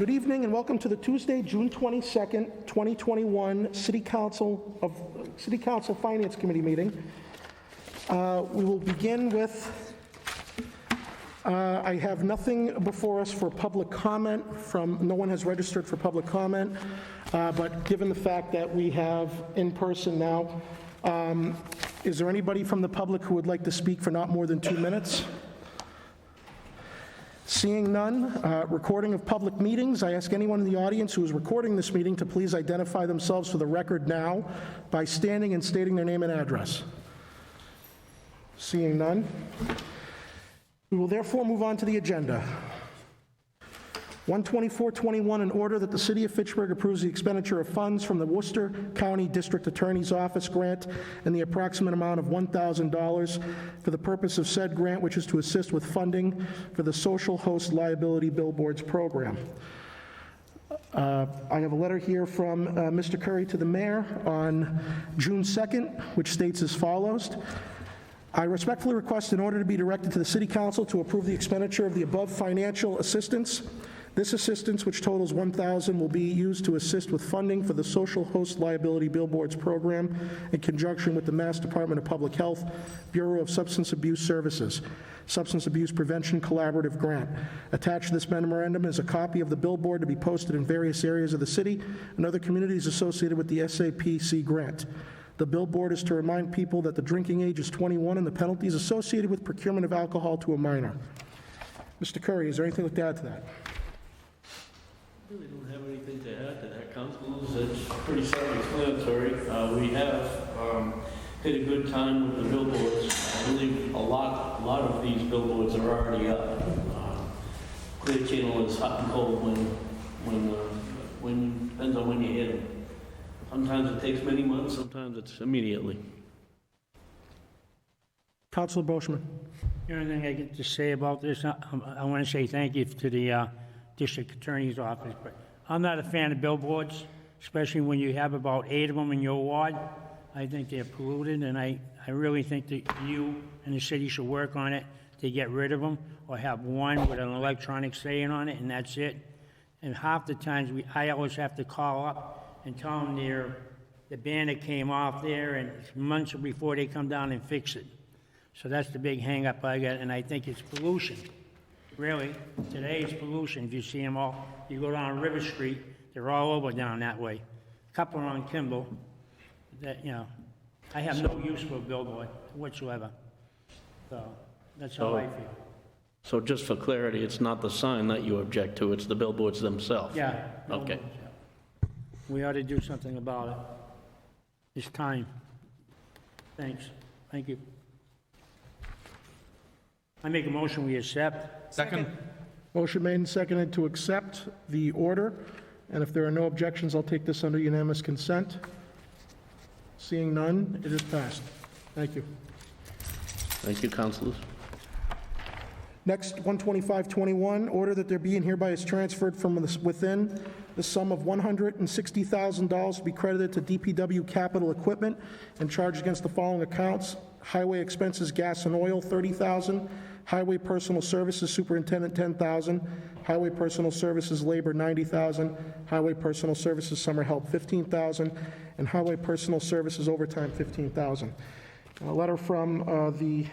Good evening and welcome to the Tuesday, June 22nd, 2021 City Council Finance Committee meeting. We will begin with, I have nothing before us for public comment no one has registered for public comment, but given the fact that we have in person now, is there anybody from the public who would like to speak for not more than 2 minutes? Seeing none, recording of public meetings. I ask anyone in the audience who is recording this meeting to please identify themselves for the record now by standing and stating their name and address. Seeing none, we will therefore move on to the agenda. 12421, in order that the City of Fitchburg approves the expenditure of funds from the Worcester County District Attorney's Office grant in the approximate amount of $1,000 for the purpose of said grant, which is to assist with funding for the Social Host Liability Billboards program. I have a letter here from Mr. Curry to the mayor on June 2nd, which states as follows. I respectfully request, in order to be directed to the City Council to approve the expenditure of the above financial assistance. This assistance, which totals $1,000, will be used to assist with funding for the Social Host Liability Billboards program in conjunction with the Mass Department of Public Health, Bureau of Substance Abuse Services, Substance Abuse Prevention Collaborative Grant. Attached to this memorandum is a copy of the billboard to be posted in various areas of the city and other communities associated with the SAPC grant. The billboard is to remind people that the drinking age is 21 and the penalties associated with procurement of alcohol to a minor. Mr. Curry, is there anything to add to that? I really don't have anything to add to that, Councilors. It's pretty self-explanatory. We have had a good time with the billboards. I believe a lot of these billboards are already up. Clear Channel is hot and cold when depends on when you hit them. Sometimes it takes many months, sometimes it's immediately. Councilor Boschman. The only thing I get to say about this, I want to say thank you to the District Attorney's Office, but I'm not a fan of billboards, especially when you have about 8 of them in your ward. I think they're polluted, and I really think that you and the city should work on it to get rid of them, or have one with an electronic saying on it, and that's it. And half the times, I always have to call up and tell them the banner came off there, and it's months before they come down and fix it. So that's the big hang-up I got, and I think it's pollution. Really, today it's pollution. If you see them all, you go down River Street, they're all over down that way. A couple are on Kimball. That, you know, I have no use for a billboard whatsoever. So that's how I feel. So just for clarity, it's not the sign that you object to, it's the billboards themselves? Yeah. Okay. Yeah. We ought to do something about it. It's time. Thanks. Thank you. I make a motion we accept. Second. Motion made and seconded to accept the order, and if there are no objections, I'll take this under unanimous consent. Seeing none, it is passed. Thank you. Thank you, Councilors. Next, 12521, order that there be and hereby is transferred from within the sum of $160,000 to be credited to DPW capital equipment and charged against the following accounts: highway expenses, gas and oil, $30,000; highway personal services, superintendent, $10,000; highway personal services, labor, $90,000; highway personal services, summer help, $15,000; and highway personal services, overtime, $15,000. A letter from the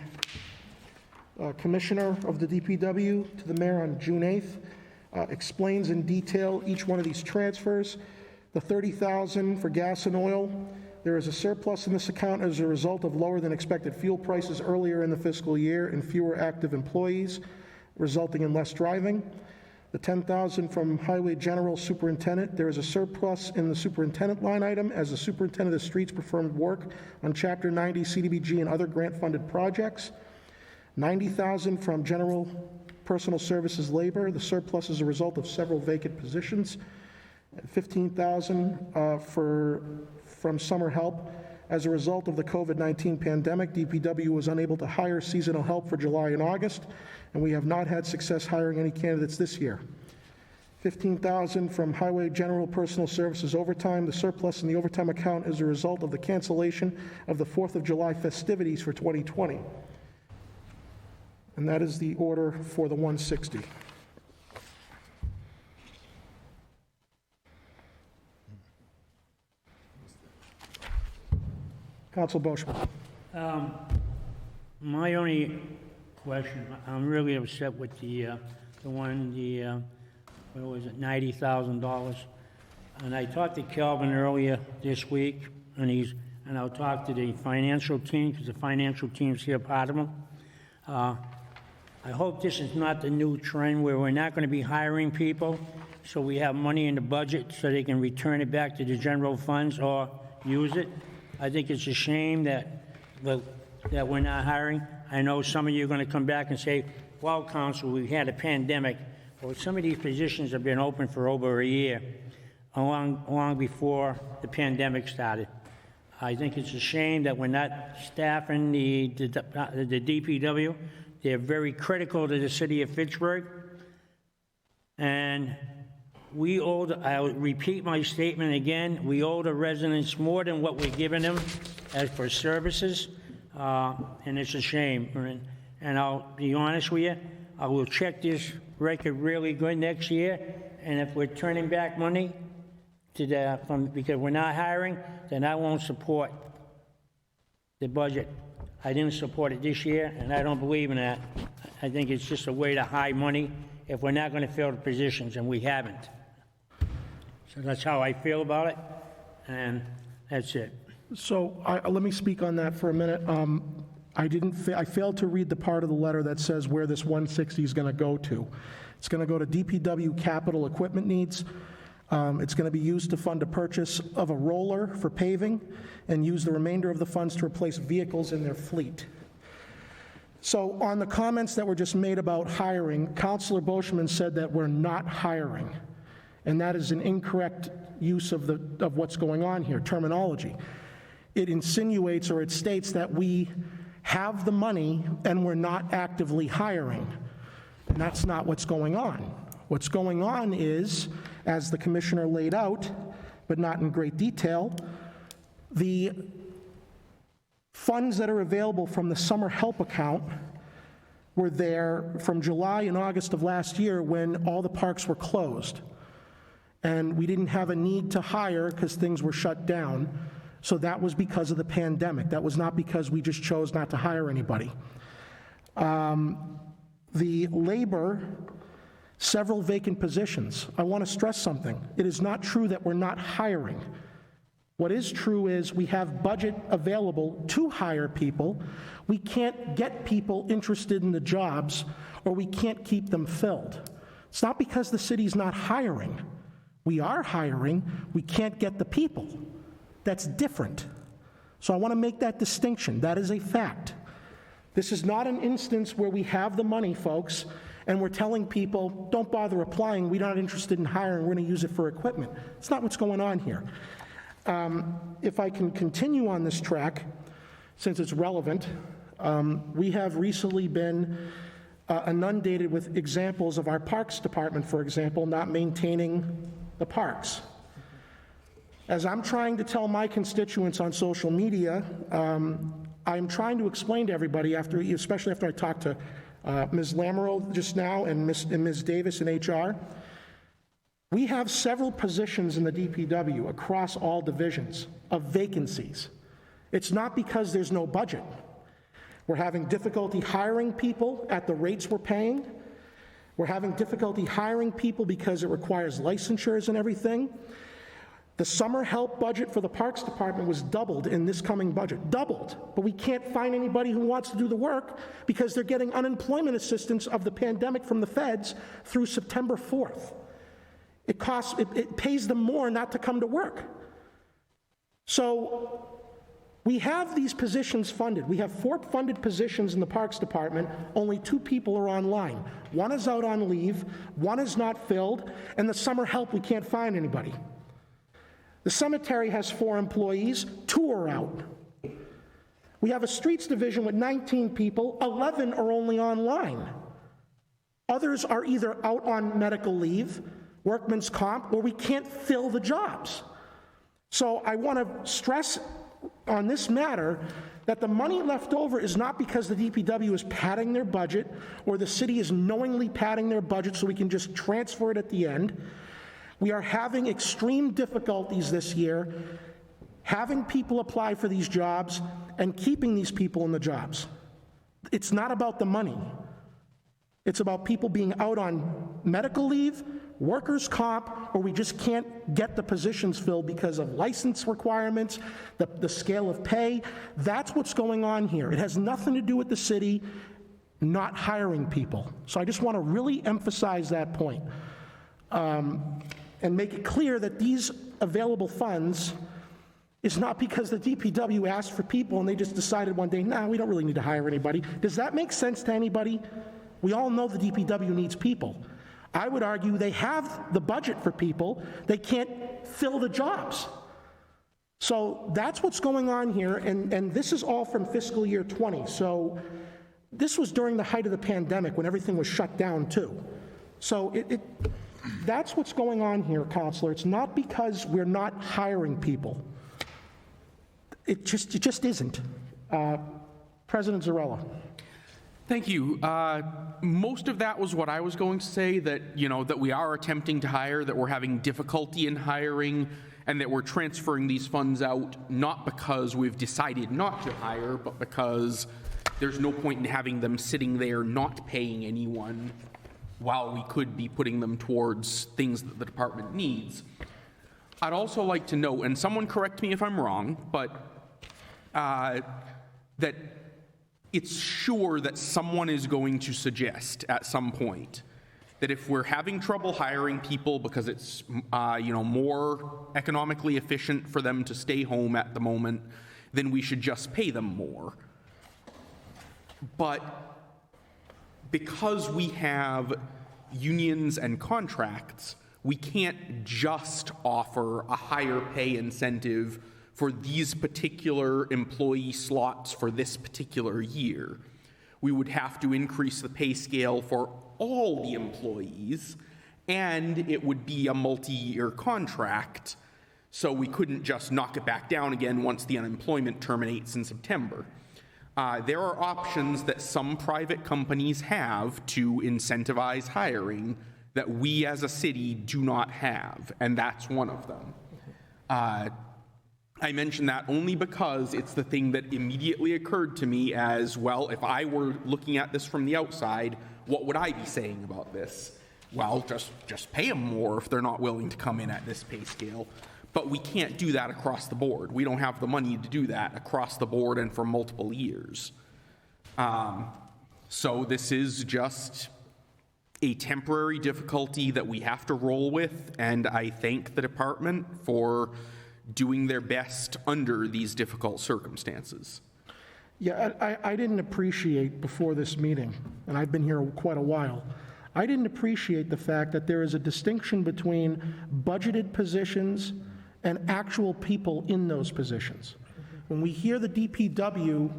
Commissioner of the DPW to the Mayor on June 8th explains in detail each one of these transfers. The $30,000 for gas and oil, there is a surplus in this account as a result of lower than expected fuel prices earlier in the fiscal year and fewer active employees, resulting in less driving. The $10,000 from Highway General Superintendent, there is a surplus in the superintendent line item as the superintendent of streets performed work on Chapter 90 CDBG and other grant-funded projects. $90,000 from General Personal Services Labor. The surplus is a result of several vacant positions. $15,000 from Summer Help. As a result of the COVID-19 pandemic, DPW was unable to hire seasonal help for July and August, and we have not had success hiring any candidates this year. $15,000 from Highway General Personal Services overtime. The surplus in the overtime account is a result of the cancellation of the 4th of July festivities for 2020. And that is the order for the 160. Council Boishman. My only question, I'm really upset with what was it, $90,000. And I talked to Calvin earlier this week, and I'll talk to the financial team, because the financial team's here, part of them. I hope this is not the new trend where we're not going to be hiring people, so we have money in the budget so they can return it back to the general funds or use it. I think it's a shame that we're not hiring. I know some of you are going to come back and say, well, Council, we had a pandemic. Well, some of these positions have been open for over a year, long before the pandemic started. I think it's a shame that we're not staffing the DPW. They're very critical to the city of Fitchburg. And I'll repeat my statement again, we owe the residents more than what we're giving them as for services, and it's a shame. And I'll be honest with you, I will check this record really good next year, and if we're turning back money because we're not hiring, then I won't support the budget. I didn't support it this year, and I don't believe in that. I think it's just a way to hide money if we're not going to fill the positions, and we haven't. So that's how I feel about it, and that's it. So let me speak on that for a minute. I failed to read the part of the letter that says where this 160 is going to go to. It's going to go to DPW capital equipment needs. It's going to be used to fund a purchase of a roller for paving and use the remainder of the funds to replace vehicles in their fleet. So on the comments that were just made about hiring, Councilor Boishman said that we're not hiring, and that is an incorrect use of what's going on here, terminology. It insinuates or it states that we have the money and we're not actively hiring, and that's not what's going on. What's going on is, as the commissioner laid out, but not in great detail, the funds that are available from the summer help account were there from July and August of last year when all the parks were closed. And we didn't have a need to hire because things were shut down. So that was because of the pandemic. That was not because we just chose not to hire anybody. The labor, several vacant positions. I want to stress something. It is not true that we're not hiring. What is true is we have budget available to hire people. We can't get people interested in the jobs, or we can't keep them filled. It's not because the city's not hiring. We are hiring. We can't get the people. That's different. So I want to make that distinction. That is a fact. This is not an instance where we have the money, folks, and we're telling people, don't bother applying, we're not interested in hiring, we're going to use it for equipment. It's not what's going on here. If I can continue on this track, since it's relevant, we have recently been inundated with examples of our Parks Department, for example, not maintaining the parks. As I'm trying to tell my constituents on social media, I'm trying to explain to everybody, especially after I talked to Ms. Lamoureux just now and Ms. Davis in HR, we have several positions in the DPW across all divisions of vacancies. It's not because there's no budget. We're having difficulty hiring people at the rates we're paying. We're having difficulty hiring people because it requires licensures and everything. The summer help budget for the Parks Department was doubled in this coming budget, doubled. But we can't find anybody who wants to do the work because they're getting unemployment assistance of the pandemic from the feds through September 4th. It pays them more not to come to work. So we have these positions funded. We have 4 funded positions in the Parks Department. Only 2 people are online. One is out on leave, one is not filled, and the summer help, we can't find anybody. The cemetery has 4 employees, 2 are out. We have a streets division with 19 people, 11 are only online. Others are either out on medical leave, workman's comp, or we can't fill the jobs. So I want to stress on this matter that the money left over is not because the DPW is padding their budget or the city is knowingly padding their budget so we can just transfer it at the end. We are having extreme difficulties this year having people apply for these jobs and keeping these people in the jobs. It's not about the money. It's about people being out on medical leave, workers' comp, or we just can't get the positions filled because of license requirements, the scale of pay. That's what's going on here. It has nothing to do with the city not hiring people. So I just want to really emphasize that point, and make it clear that these available funds is not because the DPW asked for people and they just decided one day, nah, we don't really need to hire anybody. Does that make sense to anybody? We all know the DPW needs people. I would argue they have the budget for people, they can't fill the jobs. So that's what's going on here, and this is all from fiscal year 20. So this was during the height of the pandemic when everything was shut down too. So that's what's going on here, Counselor. It's not because we're not hiring people. It just isn't. President Zarella. Thank you. Most of that was what I was going to say, that, you know, that we are attempting to hire, that we're having difficulty in hiring, and that we're transferring these funds out, not because we've decided not to hire, but because there's no point in having them sitting there not paying anyone while we could be putting them towards things that the department needs. I'd also like to note, and someone correct me if I'm wrong, but that it's sure that someone is going to suggest at some point that if we're having trouble hiring people because it's more economically efficient for them to stay home at the moment, then we should just pay them more. But because we have unions and contracts, we can't just offer a higher pay incentive for these particular employee slots for this particular year. We would have to increase the pay scale for all the employees, and it would be a multi-year contract, so we couldn't just knock it back down again once the unemployment terminates in September. There are options that some private companies have to incentivize hiring that we as a city do not have, and that's one of them. I mention that only because it's the thing that immediately occurred to me as, well, if I were looking at this from the outside, what would I be saying about this? Well, just pay them more if they're not willing to come in at this pay scale. But we can't do that across the board. We don't have the money to do that across the board and for multiple years. So this is just a temporary difficulty that we have to roll with, and I thank the department for doing their best under these difficult circumstances. Yeah, I didn't appreciate before this meeting, and I've been here quite a while, I didn't appreciate the fact that there is a distinction between budgeted positions and actual people in those positions. When we hear the DPW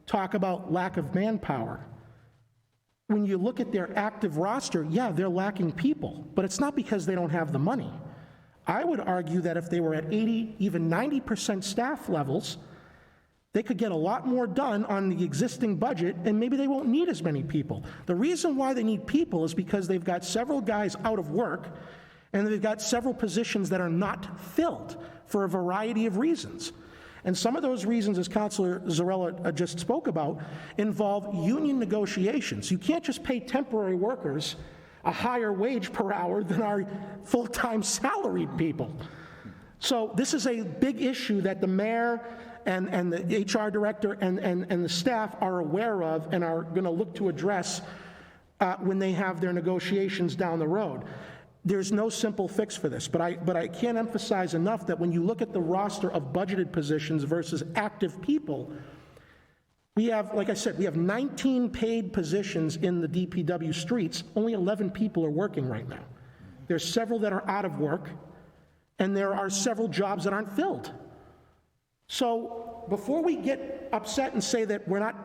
talk about lack of manpower, when you look at their active roster, yeah, they're lacking people, but it's not because they don't have the money. I would argue that if they were at 80, even 90% staff levels, they could get a lot more done on the existing budget, and maybe they won't need as many people. The reason why they need people is because they've got several guys out of work, and they've got several positions that are not filled for a variety of reasons. And some of those reasons, as Councilor Zarella just spoke about, involve union negotiations. You can't just pay temporary workers a higher wage per hour than our full-time salaried people. So this is a big issue that the mayor and the HR director and the staff are aware of and are going to look to address when they have their negotiations down the road. There's no simple fix for this, but I can't emphasize enough that when you look at the roster of budgeted positions versus active people, we have, like I said, we have 19 paid positions in the DPW streets. Only 11 people are working right now. There's several that are out of work, and there are several jobs that aren't filled. So before we get upset and say that we're not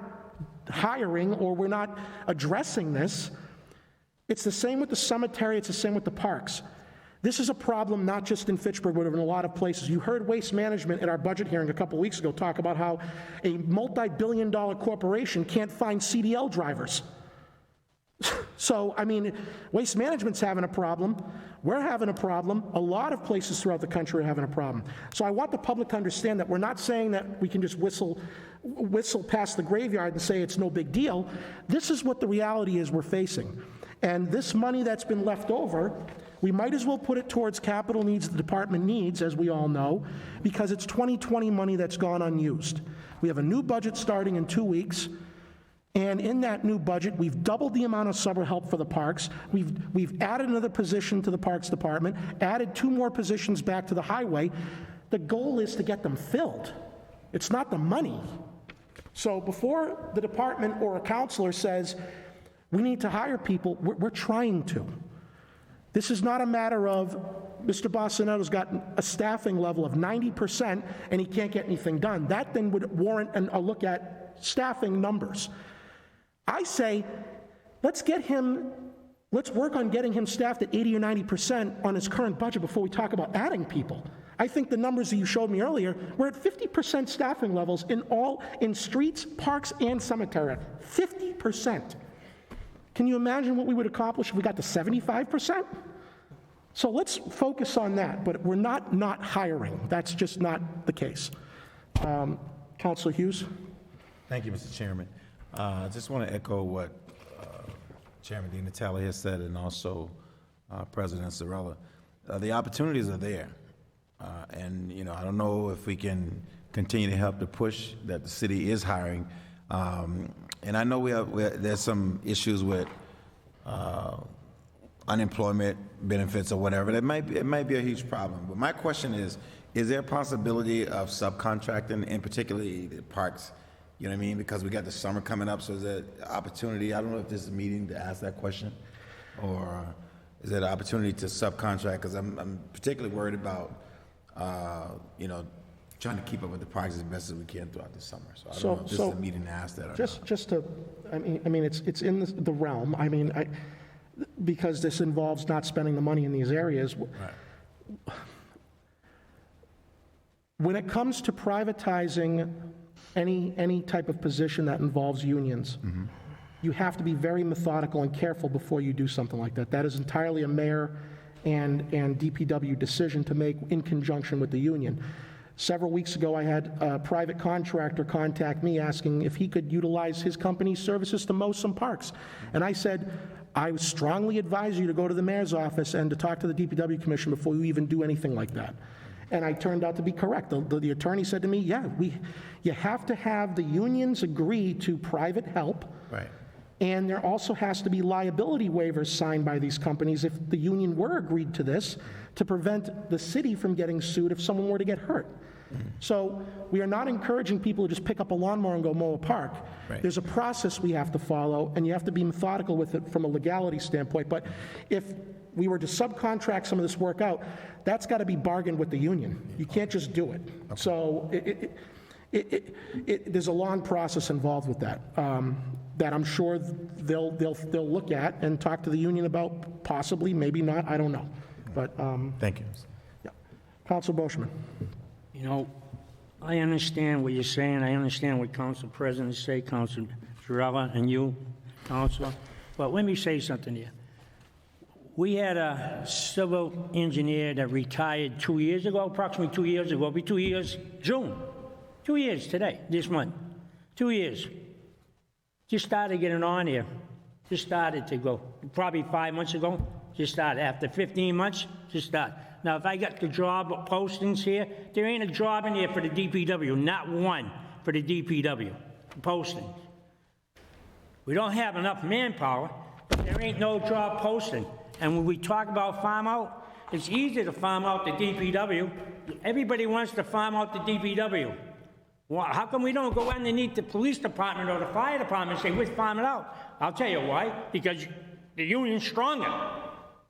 hiring or we're not addressing this, it's the same with the cemetery, it's the same with the parks. This is a problem not just in Fitchburg, but in a lot of places. You heard Waste Management at our budget hearing a couple weeks ago talk about how a multi-billion-dollar corporation can't find CDL drivers. So, I mean, Waste Management's having a problem. We're having a problem. A lot of places throughout the country are having a problem. So I want the public to understand that we're not saying that we can just whistle past the graveyard and say it's no big deal. This is what the reality is we're facing. And this money that's been left over, we might as well put it towards capital needs the department needs, as we all know, because it's 2020 money that's gone unused. We have a new budget starting in 2 weeks. And in that new budget, we've doubled the amount of summer help for the parks. We've added another position to the Parks Department, added 2 more positions back to the highway. The goal is to get them filled. It's not the money. So before the department or a counselor says, we need to hire people, we're trying to. This is not a matter of Mr. Bossinetto's got a staffing level of 90% and he can't get anything done. That then would warrant a look at staffing numbers. I say, let's work on getting him staffed at 80 or 90% on his current budget before we talk about adding people. I think the numbers that you showed me earlier, we're at 50% staffing levels in streets, parks, and cemetery. 50%. Can you imagine what we would accomplish if we got to 75%? So let's focus on that, but we're not hiring. That's just not the case. Councilor Hughes? Thank you, Mr. Chairman. I just want to echo what Chairman Di Natale has said, and also President Zarella. The opportunities are there. And, you know, I don't know if we can continue to help to push that the city is hiring. And I know there's some issues with unemployment benefits or whatever. It might be a huge problem. But my question is there a possibility of subcontracting, and particularly the parks? You know what I mean? Because we got the summer coming up, so is there opportunity? I don't know if this is a meeting to ask that question, or is there an opportunity to subcontract? Because I'm particularly worried about, you know, trying to keep up with the parks as best as we can throughout the summer. So I don't know if this is a meeting to ask that or not. I mean, it's in the realm. I mean, because this involves not spending the money in these areas. Right. When it comes to privatizing any type of position that involves unions, you have to be very methodical and careful before you do something like that. That is entirely a mayor and DPW decision to make in conjunction with the union. Several weeks ago, I had a private contractor contact me asking if he could utilize his company's services to mow some parks. And I said, I would strongly advise you to go to the mayor's office and to talk to the DPW commission before you even do anything like that. And I turned out to be correct. The attorney said to me, yeah, you have to have the unions agree to private help. Right. And there also has to be liability waivers signed by these companies if the union were agreed to this, to prevent the city from getting sued if someone were to get hurt. So we are not encouraging people to just pick up a lawnmower and go mow a park. Right. There's a process we have to follow, and you have to be methodical with it from a legality standpoint. But if we were to subcontract some of this work out, that's got to be bargained with the union. You can't just do it. Okay. So there's a long process involved with that, that I'm sure they'll look at and talk to the union about, possibly, maybe not, I don't know. But Thank you. yeah. Councilor Boschman. You know, I understand what you're saying. I understand what Council President say, Council Zarella, and you, Councilor. But let me say something here. We had a civil engineer that retired 2 years ago, approximately 2 years ago. It'll be 2 years, June. 2 years today, this month. 2 years. Just started getting on here. Just started to go. Probably 5 months ago, just started. After 15 months, just started. Now, if I got the job postings here, there ain't a job in here for the DPW, not one for the DPW postings. We don't have enough manpower, but there ain't no job posting. And when we talk about farm out, it's easy to farm out the DPW. Everybody wants to farm out the DPW. Well, how come we don't go underneath the police department or the fire department and say, we're farming out? I'll tell you why. Because the union's stronger.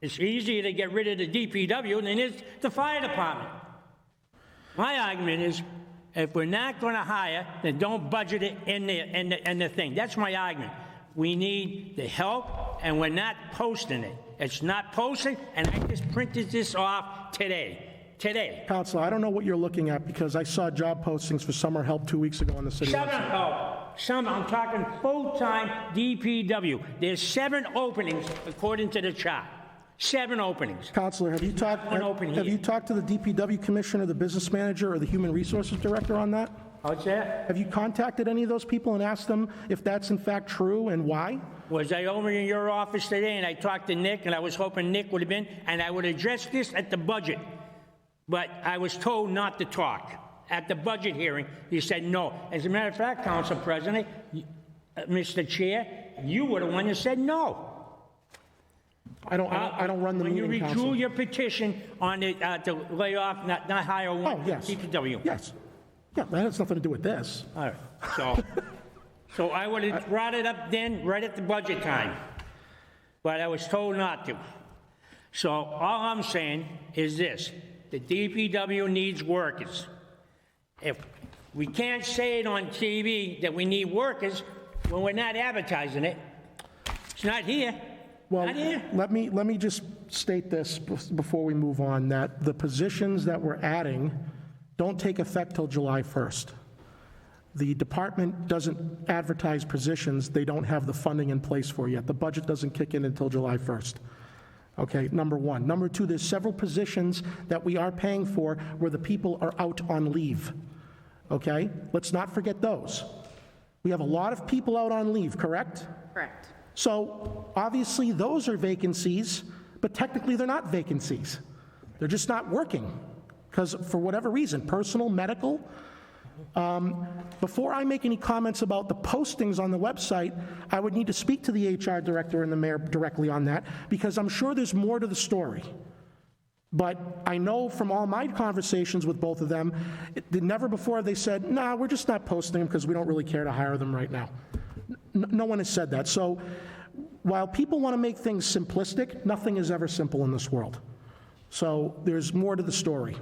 It's easier to get rid of the DPW than it is the fire department. My argument is, if we're not going to hire, then don't budget it in the thing. That's my argument. We need the help, and we're not posting it. It's not posted, and I just printed this off today. Today. Councilor, I don't know what you're looking at, because I saw job postings for summer help 2 weeks ago in the city. Summer help. I'm talking full-time DPW. There's 7 openings according to the chart. 7 openings. Counselor, have you talked, One open have here. you talked to the DPW commissioner, the business manager, or the human resources director on that? What's that? Have you contacted any of those people and asked them if that's in fact true and why? Was I over in your office today and I talked to Nick, and I was hoping Nick would have been, and I would address this at the budget. But I was told not to talk. At the budget hearing, you said no. As a matter of fact, Council President, Mr. Chair, you were the one that said no. I don't run the When you meeting, withdrew Counselor. your petition on the, to lay off, not hire one Oh, yes. DPW. Yes. Yeah, that has nothing to do with this. All right, so I would have brought it up then, right at the budget time, but I was told not to. So all I'm saying is this, the DPW needs workers. If we can't say it on TV that we need workers when we're not advertising it, it's not here. Well, Not here. let me just state this before we move on, that the positions that we're adding don't take effect till July 1st. The department doesn't advertise positions they don't have the funding in place for yet. The budget doesn't kick in until July 1st. Okay, number one. Number two, there's several positions that we are paying for where the people are out on leave. Okay? Let's not forget those. We have a lot of people out on leave, correct? Correct. So obviously, those are vacancies, but technically, they're not vacancies. They're just not working, because for whatever reason, personal, medical. Before I make any comments about the postings on the website, I would need to speak to the HR director and the mayor directly on that, because I'm sure there's more to the story. But I know from all my conversations with both of them, never before have they said, nah, we're just not posting them because we don't really care to hire them right now. No one has said that. So while people want to make things simplistic, nothing is ever simple in this world. So there's more to the story.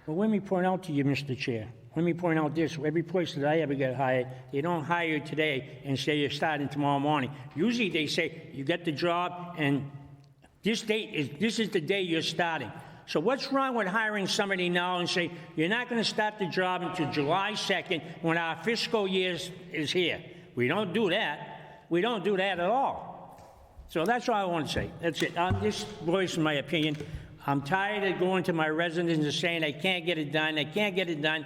Well, let me point out to you, Mr. Chair, let me point out this, every place that I ever get hired, they don't hire you today and say you're starting tomorrow morning. Usually they say you get the job and this is the day you're starting. So what's wrong with hiring somebody now and say, you're not going to start the job until July 2nd when our fiscal year is here? We don't do that. We don't do that at all. So that's all I want to say. That's it. I'm just voicing my opinion. I'm tired of going to my residents and saying, I can't get it done, I can't get it done.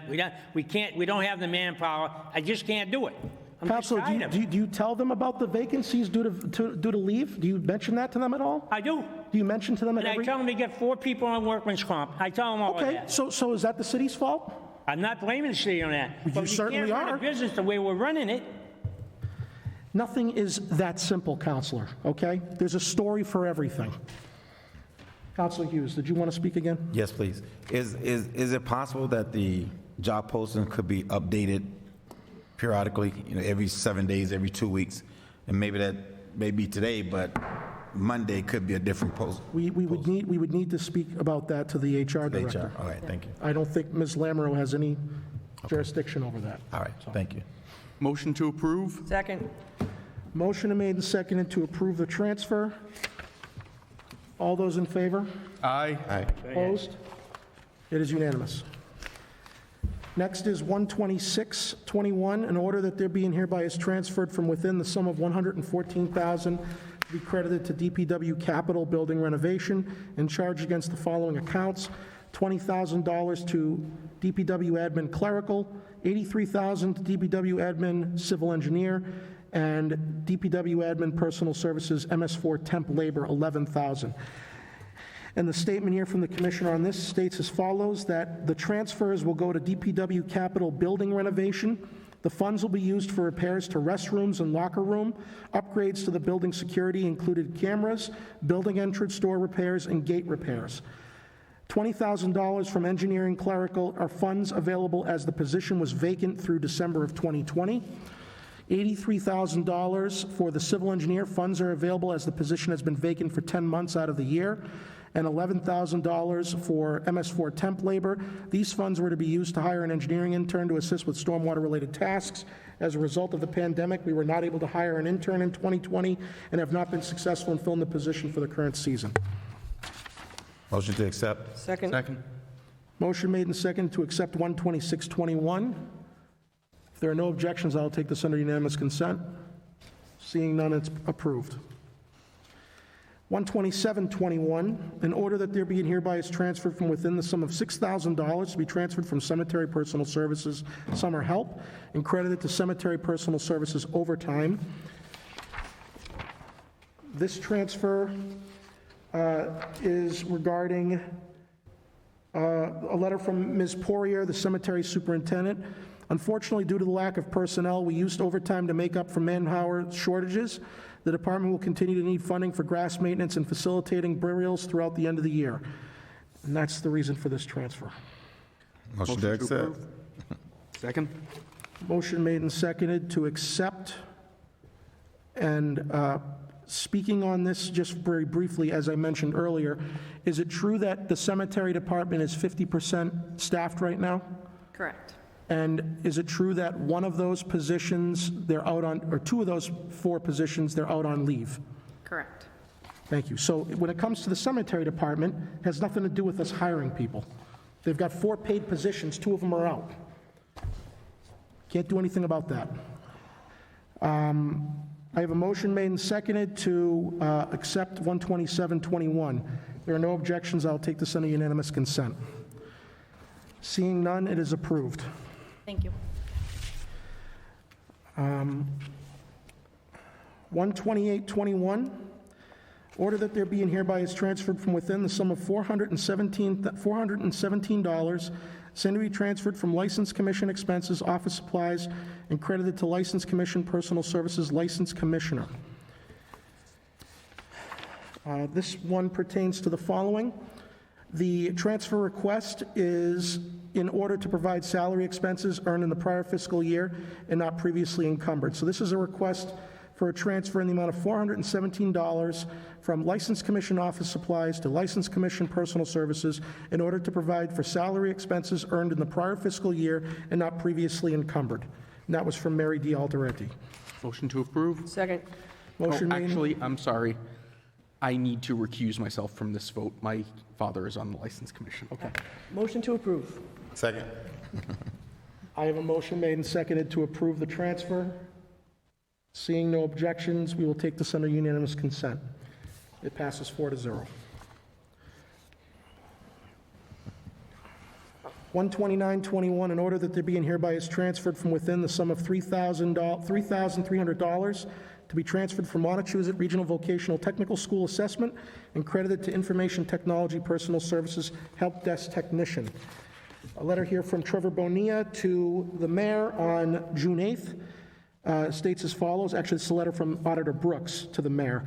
We don't have the manpower. I just can't do it. I'm just Counselor, tired of it. do you tell them about the vacancies due to leave? Do you mention that to them at all? I do. Do you mention to them at And I every? tell them to get 4 people on workman's comp. I tell them all of Okay, that. so is that the city's fault? I'm not blaming the city on that. You But certainly can't run are. a business the way we're running it. Nothing is that simple, Counselor, okay? There's a story for everything. Counselor Hughes, did you want to speak again? Yes, please. Is it possible that the job posting could be updated periodically, every 7 days, every 2 weeks? And maybe that may be today, but Monday could be a different post. We would need to speak about that to the HR director. HR, all right, thank you. I don't think Ms. Lamoureux has any jurisdiction over that. All right, thank you. Motion to approve? Second. Motion made and seconded to approve the transfer. All those in favor? Aye. Opposed? It is unanimous. Next is 12621, an order that there being hereby is transferred from within the sum of $114,000 to be credited to DPW capital building renovation and charged against the following accounts: $20,000 to DPW admin clerical, $83,000 to DPW admin civil engineer, and DPW admin personal services MS4 temp labor, $11,000. And the statement here from the commissioner on this states as follows, that the transfers will go to DPW capital building renovation. The funds will be used for repairs to restrooms and locker room, upgrades to the building security, included cameras, building entrance door repairs, and gate repairs. $20,000 from engineering clerical are funds available as the position was vacant through December of 2020. $83,000 for the civil engineer. Funds are available as the position has been vacant for 10 months out of the year. And $11,000 for MS4 temp labor. These funds were to be used to hire an engineering intern to assist with stormwater-related tasks. As a result of the pandemic, we were not able to hire an intern in 2020 and have not been successful in filling the position for the current season. Motion to accept? Second. Second. Motion made and seconded to accept 12621. If there are no objections, I'll take this under unanimous consent. Seeing none, it's approved. 12721, in order that there be and hereby is transferred from within the sum of $6,000 to be transferred from cemetery personal services summer help and credited to cemetery personal services overtime. This transfer is regarding a letter from Ms. Poirier, the cemetery superintendent. Unfortunately, due to the lack of personnel, we used overtime to make up for manpower shortages. The department will continue to need funding for grass maintenance and facilitating burials throughout the end of the year. And that's the reason for this transfer. Motion to accept. approve. Second? Motion made and seconded to accept. And speaking on this, just very briefly, as I mentioned earlier, is it true that the cemetery department is 50% staffed right now? Correct. And is it true that one of those positions, they're out on, or two of those 4 positions, they're out on leave? Correct. Thank you. So when it comes to the cemetery department, it has nothing to do with us hiring people. They've got 4 paid positions, 2 of them are out. Can't do anything about that. I have a motion made and seconded to accept 12721. There are no objections. I'll take this under unanimous consent. Seeing none, it is approved. Thank you. 12821, order that there be and hereby is transferred from within the sum of $417, sent to be transferred from License Commission expenses, office supplies, and credited to License Commission Personal Services License Commissioner. This one pertains to the following. The transfer request is in order to provide salary expenses earned in the prior fiscal year and not previously encumbered. So this is a request for a transfer in the amount of $417 from License Commission office supplies to License Commission personal services in order to provide for salary expenses earned in the prior fiscal year and not previously encumbered. And that was from Mary D. Alteretti. Motion to approve? Second. Motion made. Actually, I'm sorry. I need to recuse myself from this vote. My father is on the License Commission. Okay. Motion to approve. Second. I have a motion made and seconded to approve the transfer. Seeing no objections, we will take this under unanimous consent. It passes 4-0. 12921, in order that there be and hereby is transferred from within the sum of $3,300 to be transferred from Montechusett Regional Vocational Technical School Assessment and credited to Information Technology Personal Services Help Desk Technician. A letter here from Trevor Bonilla to the mayor on June 8th states as follows. Actually, it's a letter from Auditor Brooks to the mayor.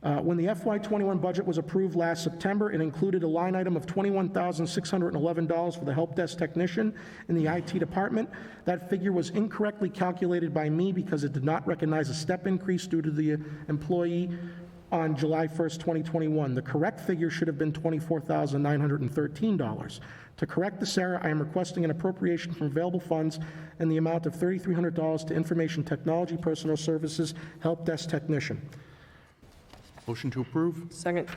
When the FY21 budget was approved last September, it included a line item of $21,611 for the help desk technician in the IT department. That figure was incorrectly calculated by me because it did not recognize a step increase due to the employee on July 1st, 2021. The correct figure should have been $24,913. To correct this error, I am requesting an appropriation from available funds in the amount of $3,300 to Information Technology Personal Services Help Desk Technician. Motion to approve? Second.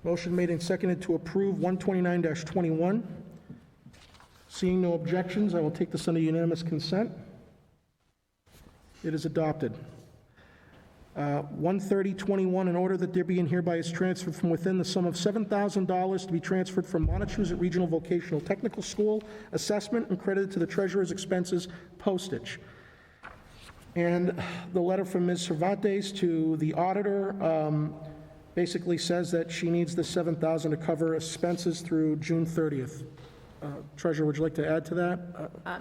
Motion made and seconded to approve 129-21. Seeing no objections, I will take this under unanimous consent. It is adopted. 130-21, in order that there be and hereby is transferred from within the sum of $7,000 to be transferred from Montechusett Regional Vocational Technical School assessment and credited to the treasurer's expenses postage. And the letter from Ms. Cervantes to the auditor basically says that she needs the $7,000 to cover expenses through June 30th. Treasurer, would you like to add to that?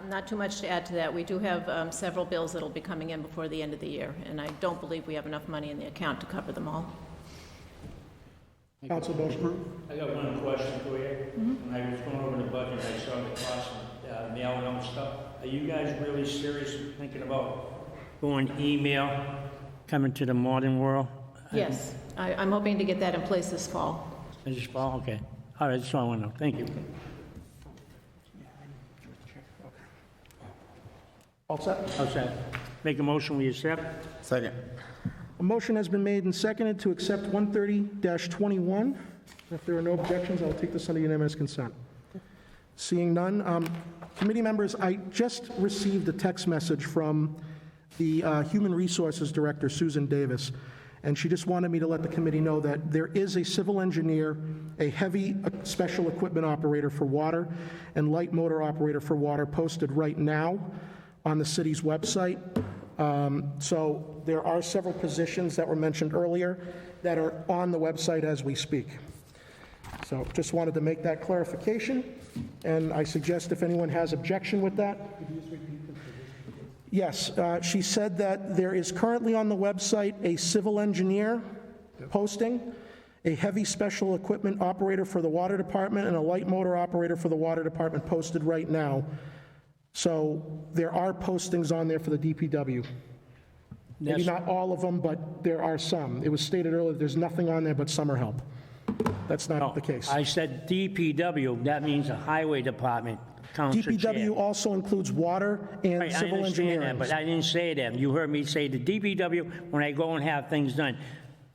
Not too much to add to that. We do have several bills that'll be coming in before the end of the year, and I don't believe we have enough money in the account to cover them all. Council motion. I got one question for you. When I was going over the budget, I saw the cost of mailing out stuff. Are you guys really serious thinking about going email, coming to the modern world? Yes, I'm hoping to get that in place this fall. This fall, okay. All right, that's all I want to know. Thank you. All set? How's that? Make a motion, we accept? Second. A motion has been made and seconded to accept 130-21. If there are no objections, I'll take this under unanimous consent. Seeing none, committee members, I just received a text message from the Human Resources Director, Susan Davis, and she just wanted me to let the committee know that there is a civil engineer, a heavy special equipment operator for water, and light motor operator for water posted right now on the city's website. So there are several positions that were mentioned earlier that are on the website as we speak. So just wanted to make that clarification, and I suggest if anyone has objection with that. Yes, she said that there is currently on the website a civil engineer posting, a heavy special equipment operator for the water department, and a light motor operator for the water department posted right now. So there are postings on there for the DPW. Maybe That's- not all of them, but there are some. It was stated earlier, there's nothing on there but summer help. That's not the case. I said DPW, that means the highway department, Council Chair. DPW also includes water and Right, I civil understand engineering. that, but I didn't say that. You heard me say the DPW when I go and have things done.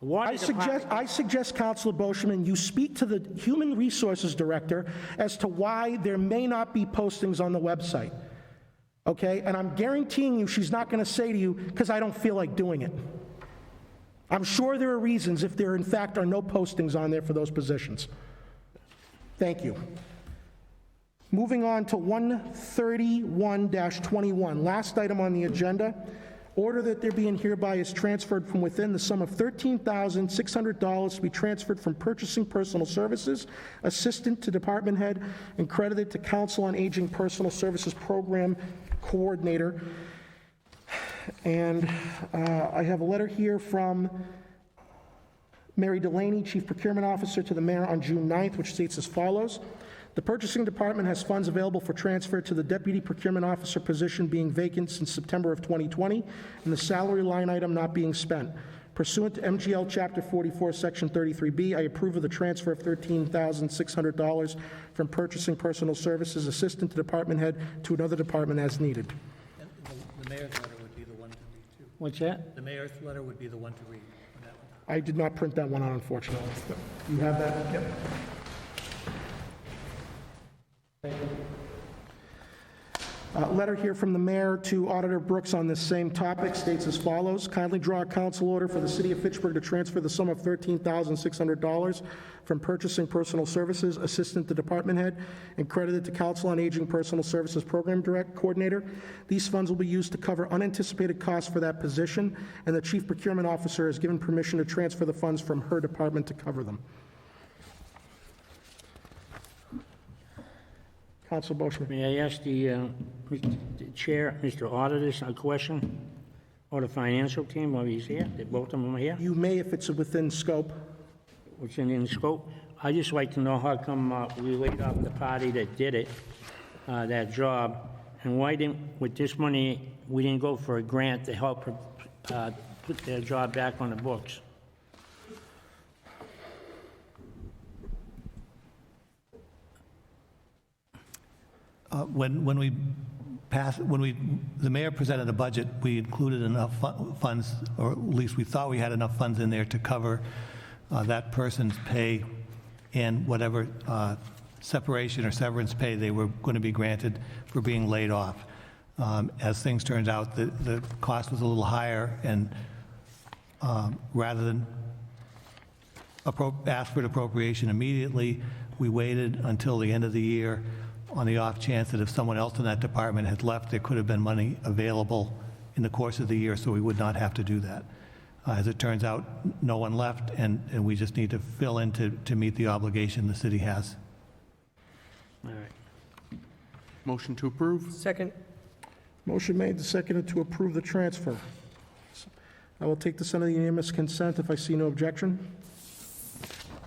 Water department, I suggest, Councilor Boschman, you speak to the Human Resources Director as to why there may not be postings on the website, okay? And I'm guaranteeing you she's not going to say to you, because I don't feel like doing it. I'm sure there are reasons if there, in fact, are no postings on there for those positions. Thank you. Moving on to 131-21, last item on the agenda. Order that there be and hereby is transferred from within the sum of $13,600 to be transferred from purchasing personal services, assistant to department head, and credited to Council on Aging Personal Services Program Coordinator. And I have a letter here from Mary Delaney, Chief Procurement Officer, to the mayor on June 9th, which states as follows. The purchasing department has funds available for transfer to the deputy procurement officer position being vacant since September of 2020, and the salary line item not being spent. Pursuant to MGL Chapter 44, Section 33B, I approve of the transfer of $13,600 from purchasing personal services assistant to department head to another department as needed. The mayor's letter would be the one to read, too. what's that? The mayor's letter would be the one to read on that one. I did not print that one out, unfortunately. You have that? Yep. Letter here from the mayor to Auditor Brooks on this same topic states as follows. Kindly draw a council order for the city of Fitchburg to transfer the sum of $13,600 from purchasing personal services, assistant to department head, and credited to Council on Aging Personal Services Program Coordinator. These funds will be used to cover unanticipated costs for that position, and the chief procurement officer has given permission to transfer the funds from her department to cover them. Council Boschman. May I ask the Chair, Mr. Auditor, a question? Or the financial team, while he's here? Both of them are here? You may if it's within scope. What's in scope? I'd just like to know how come we laid off the party that did it, that job, and why didn't, with this money, we didn't go for a grant to help put their job back on the books? When the mayor presented a budget, we included enough funds, or at least we thought we had enough funds in there to cover that person's pay and whatever separation or severance pay they were going to be granted for being laid off. As things turned out, the cost was a little higher, and rather than ask for an appropriation immediately, we waited until the end of the year on the off chance that if someone else in that department had left, there could have been money available in the course of the year, so we would not have to do that. As it turns out, no one left, and we just need to fill in to meet the obligation the city has. All right. Motion to approve? Second. Motion made and seconded to approve the transfer. I will take this under unanimous consent if I see no objection.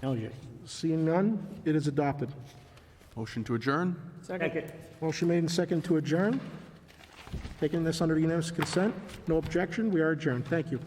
No, Jay. Seeing none, it is adopted. Motion to adjourn? Second. Motion made and seconded to adjourn. Taking this under unanimous consent, no objection, we are adjourned. Thank you.